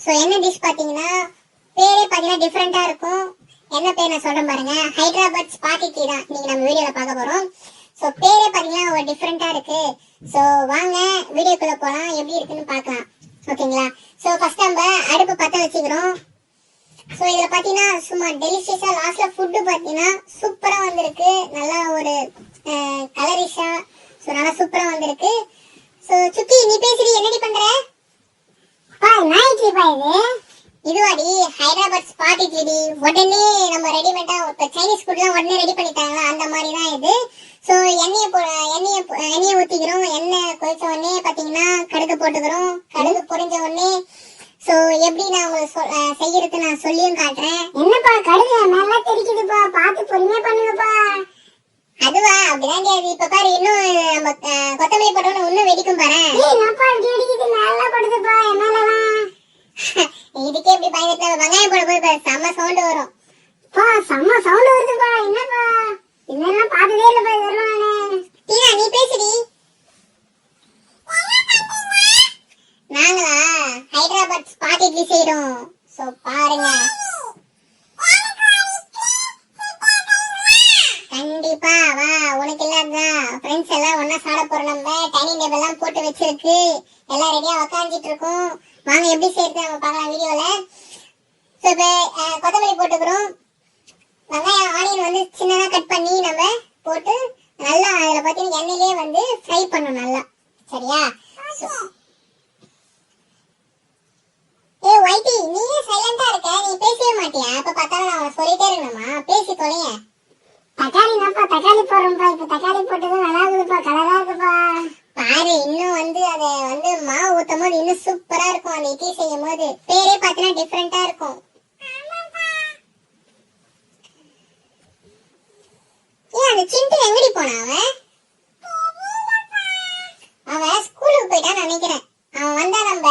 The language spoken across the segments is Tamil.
சோ என்ன டிஷ் பாத்தீங்கன்னா பேரே பாத்தீங்கன்னா டிஃபரெண்டா இருக்கும். என்ன பேர் நான் சொல்றேன் பாருங்க, ஹைதராபாத் ஸ்பாகெட்டி தான் நீங்க நம்ம வீடியோல பார்க்க போறோம். சோ பேரே பாத்தீங்கன்னா ஒரு டிஃபரெண்டா இருக்கு. சோ வாங்க வீடியோக்குள்ள போலாம், எப்படி இருக்குன்னு பார்க்கலாம். ஓகேங்களா? சோ ஃபர்ஸ்ட் நம்ம அடுப்பு பத்த வச்சுக்கிறோம். சோ இதுல பாத்தீங்கன்னா சும்மா டெலிஷியஸா லாஸ்ட்ல ஃபுட் பாத்தீங்கன்னா சூப்பரா வந்திருக்கு. நல்லா ஒரு கலரிஷா சோ நல்லா சூப்பரா வந்திருக்கு. சோ சுக்கி நீ பேசுறீ, என்னடி பண்ற? பா நாய்க்கு பா இதுவாடி ஹைதராபாத் ஸ்பாட் இட்லி. உடனே நம்ம ரெடிமேடா இப்ப சைனீஸ் ஃபுட்லாம் உடனே ரெடி பண்ணிட்டாங்களா அந்த மாதிரி தான் இது. சோ எண்ணெயை ஊத்திக்கிறோம். எண்ணெய் கொதிச்ச உடனே பாத்தீங்கன்னா கடுகு போட்டுக்கிறோம். கடுகு பொரிஞ்ச உடனே சோ எப்படி நான் உங்களுக்கு செய்யறது நான் சொல்லியும் காட்டுறேன். என்னப்பா கடுகு நல்லா தெரிக்குதுப்பா, பார்த்து பொறுமையா பண்ணுங்கப்பா. அதுவா அப்படிதான். இப்ப பாரு இன்னும் நம்ம கொத்தமல்லி போட்டோம்னா இன்னும் வெடிக்கும் பாரு. நல்லா போடுதுப்பா என்னாலலாம். இதுக்கே எப்படி பயந்துட்டு வெங்காயம் போட போது செம்ம சவுண்ட் வரும். பா செம்ம சவுண்ட் வருதுப்பா. என்னப்பா இதெல்லாம் பார்த்ததே இல்லப்பா. இதெல்லாம் டீனா நீ பேசுடி. நாங்களா ஹைதராபாத் ஸ்பாட் இட்லி செய்றோம். சோ பாருங்க. கண்டிப்பா வா, உனக்கு இல்லாதா ஃப்ரெண்ட்ஸ் எல்லாம் ஒண்ணா சாப்பிட போறோம். நம்ம டைனிங் டேபிள் எல்லாம் போட்டு வச்சிருக்கு, எல்லாம் ரெடியா உட்காந்துட்டு இருக்கோம். வாங்க எப்படி செய்யறது நம்ம பார்க்கலாம் வீடியோல. சோ இப்ப கொத்தமல்லி போட்டுக்கிறோம். வெங்காயம் ஆனியன் வந்து சின்னதா கட் பண்ணி நம்ம போட்டு நல்லா அதுல பாத்தீங்கன்னா எண்ணெயிலே வந்து ஃப்ரை பண்ணணும் நல்லா. சரியா? ஏ வைட்டி நீயே சைலண்டா இருக்க, நீ பேசவே மாட்டியா? அப்ப பார்த்தாலும் நான் சொல்லிட்டே இருக்கணுமா? பேசி தொலைய. தக்காளி நாப்பா தக்காளி போடுறோம்ப்பா. இப்ப தக்காளி போட்டது நல்லா இருக்குதுப்பா, கலரா இருக்குப்பா. பாரு இன்னும் வந்து அத வந்து மாவு ஊத்தும் போது இன்னும் சூப்பரா இருக்கும். அந்த இட்லி செய்யும் போது பேரே பாத்தீங்கன்னா டிஃபரெண்டா இருக்கும். ஏன் அந்த சிண்டு எங்கடி போனா? அவன் ஸ்கூலுக்கு போயிட்டான்னு நினைக்கிறேன். அவன் வந்தா நம்ம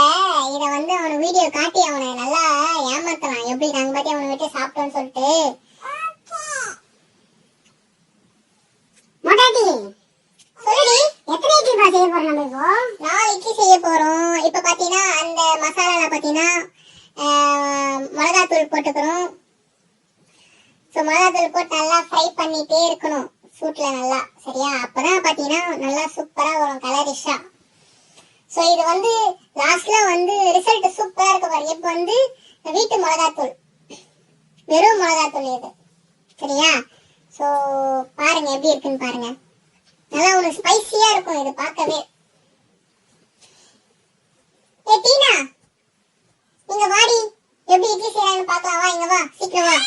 இத வந்து அவன வீடியோ காட்டி அவனை நல்லா ஏமாத்தலாம். எப்படி நாங்க பத்தி அவனை விட்டு சாப்பிட்டோம்னு சொல்லிட்டு. மொட்டாட்டி சொல்லுடி, எத்தனை இட்லி பா செய்ய போறோம் நம்ம இப்போ? 4 இட்லி செய்ய போறோம். இப்ப பாத்தீங்கன்னா அந்த மசாலால பாத்தீங்கன்னா மிளகாத்தூள் போட்டுக்கிறோம். சோ மிளகாத்தூள் போட்டு நல்லா ஃப்ரை பண்ணிட்டே இருக்கணும் சூட்ல நல்லா. சரியா? அப்பதான் பாத்தீங்கன்னா நல்லா சூப்பரா வரும் கலரிஷா. சோ இது வந்து லாஸ்ட்ல வந்து ரிசல்ட் சூப்பரா இருக்கு பாருங்க. இப்ப வந்து வீட்டு மிளகாத்தூள், வெறும் மிளகாத்தூள் இது. சரியா? சோ பாருங்க எப்படி இருக்குன்னு பாருங்க. நல்லா ஒரு ஸ்பைசியா இருக்கும் இது பார்க்கவே. ஏ டீனா இங்க வாடி, எப்படி இட்லி செய்யறான்னு பார்க்கலாம். வா இங்க வா, சீக்கிரம் வா.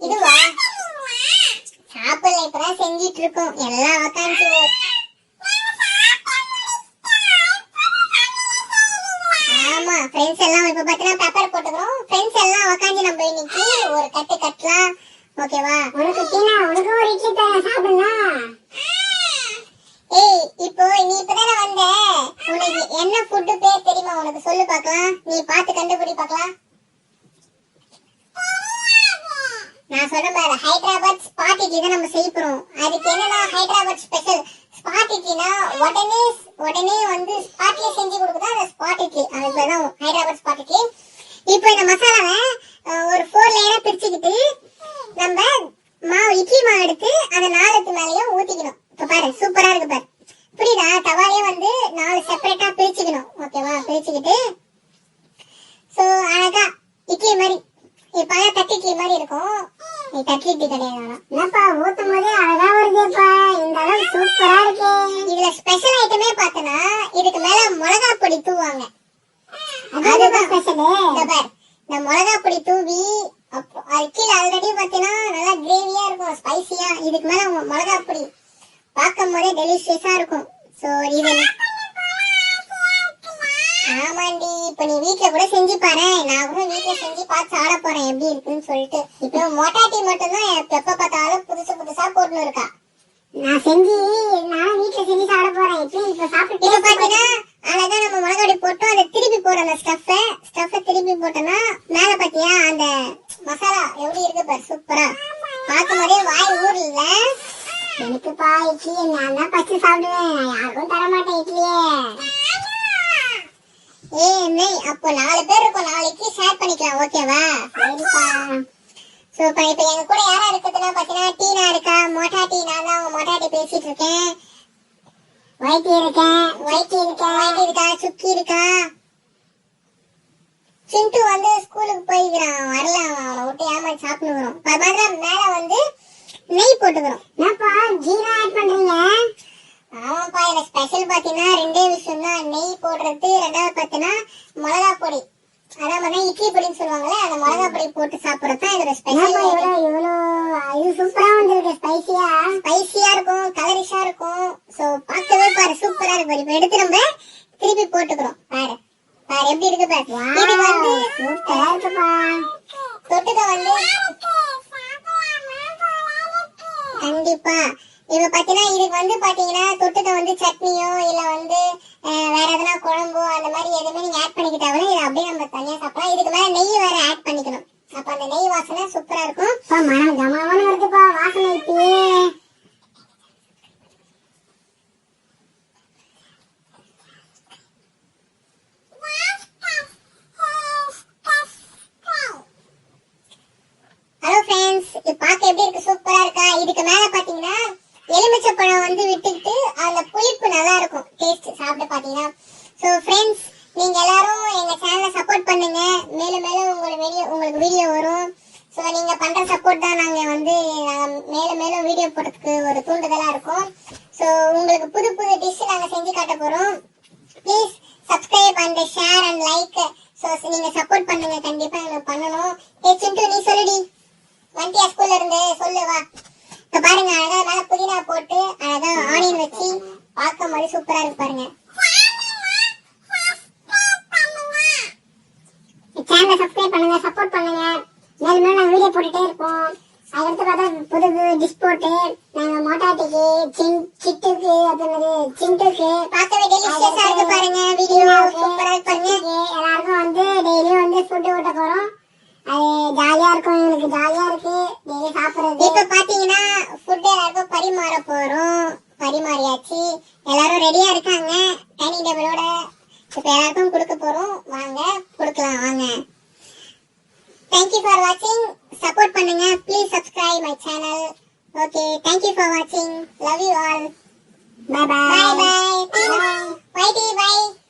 இதுவா சாப்பிடல, இப்பதான் செஞ்சிட்டு இருக்கோம் எல்லாம் உக்காந்து. ஆமா ஃப்ரெண்ட்ஸ் எல்லாம் இப்ப பாத்தீங்கன்னா பெப்பர் போட்டுக்கிறோம். ஃப்ரெண்ட்ஸ் எல்லாம் உக்காந்து நம்ம இன்னைக்கு ஒரு கட்டு கட்டலாம். ஓகேவா? உனக்கு டீனா உனக்கு ஒரு இட்லி தரேன் சாப்பிடலாம். ஏய் இப்போ நீ இப்பதானே வந்த, உனக்கு என்ன ஃபுட் பேர் தெரியுமா? உனக்கு சொல்லு பார்க்கலாம், நீ பார்த்து கண்டுபிடி பார்க்கலாம். நான் சொல்றேன் பாரு, ஹைதராபாத் ஸ்பாட் இட்லி தான் நம்ம செய்ய போறோம். அதுக்கு என்னன்னா ஹைதராபாத் ஸ்பெஷல் ஸ்பாட் இட்லினா உடனே வந்து ஸ்பாட்லயே செஞ்சு கொடுக்குதா அந்த ஸ்பாட் இட்லி. அதுதான் ஹைதராபாத் ஸ்பாட் இட்லி. இப்போ இந்த மசாலாவை ஒரு 4 லேயரா பிரிச்சுக்கிட்டு நம்ம இட்லி மாவு எடுத்து அந்த 4த்து மேலயும் ஊத்திக்கணும். இப்ப பாரு சூப்பரா இருக்கு பாரு. புரியுதா? தவாலே வந்து 4 செப்பரேட்டா பிரிச்சுக்கணும். ஓகேவா? பிரிச்சுக்கிட்டு சோ அழகா இட்லி மாதிரி இப்ப தட்டு இட்லி மாதிரி இருக்கும். நீ தட்டு இட்லி கிடையாது. என்னப்பா ஊத்தும் போதே அழகா வருதுப்பா, இந்த அளவு சூப்பரா இருக்கு. இதுல ஸ்பெஷல் ஐட்டமே பார்த்தனா இதுக்கு மேல மிளகா பொடி தூவாங்க. அதுதான் ஸ்பெஷல். இந்த மிளகா பொடி தூவி கீழே ஆல்ரெடி பாத்தீங்கன்னா நல்லா கிரேவியா இருக்கும், ஸ்பைசியா. இதுக்கு மேல மிளகா பொடி பார்க்கும் போதே டெலிஷியஸா இருக்கும். சோ இது ஆமாண்டி, இப்ப நீ வீட்ல கூட செஞ்சு பாரு. நான் கூட வீட்ல செஞ்சு பார்த்து சாப்பிட போறேன் எப்படி இருக்குன்னு சொல்லிட்டு. இப்போ மொட்டாட்டி மட்டும் தான் எப்ப பார்த்தாலும் புதுசா போட்டுன்னு இருக்கா. நான் வீட்ல செஞ்சு சாப்பிட போறேன். இப்ப சாப்பிட்டு பாத்தீங்கன்னா அழகா நம்ம மிளகாடி போட்டு அதை திருப்பி போடுற அந்த ஸ்டஃப் திருப்பி போட்டோம்னா மேல பாத்தியா அந்த மசாலா எப்படி இருக்கு பாரு, சூப்பரா. பார்க்கும் போதே வாய் ஊர்ல எனக்கு பா இட்லி நான் தான் அப்போ 4 பேர் இருக்கோம், நாளைக்கு ஷேர் பண்ணிக்கலாம். ஓகேவா? சரிப்பா. சோ இப்போ எங்க கூட யாரா இருக்குதுன்னா பாத்தீங்கன்னா டீனா இருக்கா, மொட்டாட்டி. நான் தான் அவங்க மொட்டாட்டி பேசிட்டு இருக்கேன். வைத்தி இருக்கா, சுக்கி இருக்கா. சிண்டு வந்து ஸ்கூலுக்கு போய்க்கிறான், வரல. அவனை விட்டு ஏமாத்தி சாப்பிடுறோம். மேல வந்து நெய் போட்டுக்கிறோம். என்னப்பா ஜீரா ஆட் பண்றீங்க? ஆமாப்பா, இந்த ஸ்பெஷல் பாத்தீங்கன்னா 2 விஷயம் தான். நெய் போடுறது, 2வது பாத்தீங்கன்னா மிளகா பொடி. அதான் பாத்தீங்கன்னா இட்லி பொடின்னு சொல்லுவாங்கல்ல, அந்த மிளகா பொடி போட்டு சாப்பிடுறது தான் இதோட ஸ்பெஷல். இது சூப்பரா வந்திருக்கு. ஸ்பைசியா இருக்கும், கலரிஷா இருக்கும். சோ பார்க்கவே பாரு சூப்பரா இருக்கு. இப்ப எடுத்து நம்ம திருப்பி போட்டுக்கிறோம். பாரு பாரு எப்படி இருக்கு பாரு. இது வந்து சூப்பரா இருக்குப்பா. தொட்டுக்க வந்து கண்டிப்பா இப்ப பாத்தீங்கன்னா இதுக்கு வந்து பாத்தீங்கன்னா தொட்டுக்க வந்து சட்னியோ இல்ல வந்து வேற எதனா குழம்போ அந்த மாதிரி எதுவுமே நீங்க ஆட் பண்ணிக்கிட்டாலும் இதை அப்படியே நம்ம தனியா சாப்பிடலாம். இதுக்கு மேல நெய் வேற ஆட் பண்ணிக்கணும். அப்ப அந்த நெய் வாசனை சூப்பரா இருக்கும். மனம் கமாவனு இருக்குப்பா வாசனை. இப்பயே ஹலோ ஃப்ரெண்ட்ஸ், இது பார்க்க எப்படி இருக்கு? சூப்பரா இருக்கா? இதுக்கு மேல பாத்தீங்கன்னா எலுமிச்சை பழம் வந்து விட்டுக்கிட்டு அந்த புளிப்பு நல்லா இருக்கும் டேஸ்ட் சாப்பிட்டு பாத்தீங்கன்னா. சோ ஃப்ரெண்ட்ஸ், நீங்க எல்லாரும் எங்க சேனலை சப்போர்ட் பண்ணுங்க. மேலும் மேலும் உங்களுக்கு வீடியோ வரும். சோ நீங்க பண்ற சப்போர்ட் தான் நாங்க வந்து மேலும் மேலும் வீடியோ போடுறதுக்கு ஒரு தூண்டுதலா இருக்கும். சோ உங்களுக்கு புது புது டிஷ் நாங்க செஞ்சு காட்ட போறோம். Please subscribe and share and like. So நீங்க சப்போர்ட் பண்ணுங்க, கண்டிப்பா எங்களுக்கு பண்ணணும். சிண்டு நீ சொல்லுடி, வண்டியா ஸ்கூல்ல இருந்து சொல்லு வா. இப்ப பாருங்க, அழகா மேல புதினா போட்டு அழகா ஆனியன் வச்சு பார்க்க மாதிரி சூப்பரா இருக்கு பாருங்க. சேனலை சப்ஸ்கிரைப் பண்ணுங்க, சப்போர்ட் பண்ணுங்க. மேலும் மேலும் நாங்க வீடியோ போட்டுட்டே இருப்போம். அதுக்கடுத்து பார்த்தா புது புது டிஷ் போட்டு நாங்க மோட்டாட்டிக்கு, சிட்டுக்கு, சிண்டுக்கு பார்க்கவே டெலிஷியஸா இருக்கு பாருங்க. வீடியோ சூப்பரா இருக்கு பாருங்க. எல்லாருக்கும் வந்து டெய்லியும் வந்து ஃபுட்டு ஊட்ட போறோம். அது ஜாலியா இருக்கும், எங்களுக்கு ஜாலியா இருக்கு டெய்லி சாப்பிடுறது. இப்ப பாத்தீங்கன்னா ஃபுட் எல்லாருக்கும் பரிமாற போறோம். பரிமாறியாச்சு, எல்லாரும் ரெடியா இருக்காங்க டைனிங் டேபிளோட. இப்ப எல்லாருக்கும் கொடுக்க போறோம். வாங்க கொடுக்கலாம் வாங்க. Thank you for watching. Support பண்ணுங்க. Please subscribe my channel. Okay, thank you for watching. Love you all. Bye bye. Bye bye. Bye. Bye.